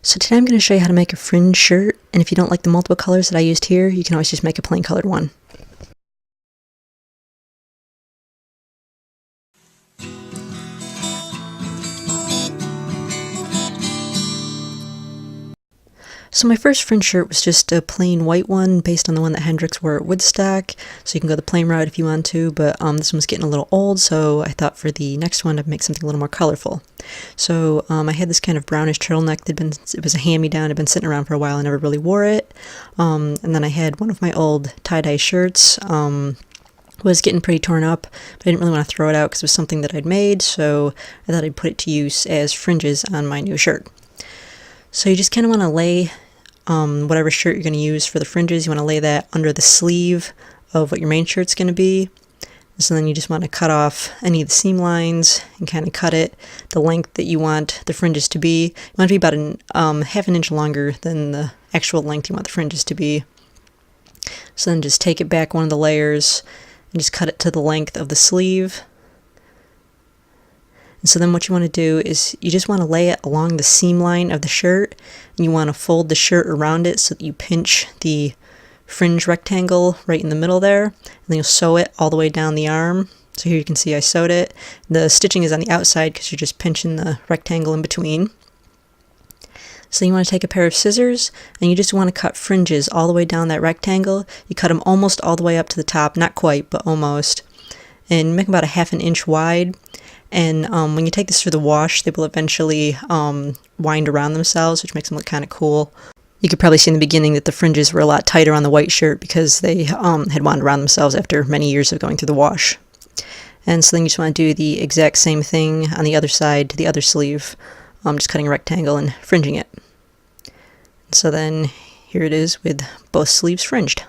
So today I'm going to show you how to make a fringe shirt, and if you don't like the multiple colors that I used here, you can always just make a plain colored one. So my first fringe shirt was just a plain white one based on the one that Hendrix wore at Woodstock, so you can go the plain route if you want to, but this one was getting a little old, so I thought for the next one I'd make something a little more colorful. So I had this kind of brownish turtleneck it was a hand-me-down, had been sitting around for a while, I never really wore it, and then I had one of my old tie-dye shirts, was getting pretty torn up, but I didn't really want to throw it out because it was something that I'd made, so I thought I'd put it to use as fringes on my new shirt. So you just kind of want to lay whatever shirt you're going to use for the fringes, you want to lay that under the sleeve of what your main shirt's going to be. So then you just want to cut off any of the seam lines and kind of cut it the length that you want the fringes to be. You want it to be about half an inch longer than the actual length you want the fringes to be. So then just take it back one of the layers and just cut it to the length of the sleeve. And so then what you want to do is you just want to lay it along the seam line of the shirt, and you want to fold the shirt around it so that you pinch the fringe rectangle right in the middle there, and then you'll sew it all the way down the arm. So here you can see I sewed it. The stitching is on the outside because you're just pinching the rectangle in between. So you want to take a pair of scissors and you just want to cut fringes all the way down that rectangle. You cut them almost all the way up to the top, not quite, but almost, and make about a half an inch wide. And when you take this through the wash, they will eventually wind around themselves, which makes them look kind of cool. You could probably see in the beginning that the fringes were a lot tighter on the white shirt because they had wound around themselves after many years of going through the wash. And so then you just want to do the exact same thing on the other side to the other sleeve, just cutting a rectangle and fringing it. So then here it is with both sleeves fringed.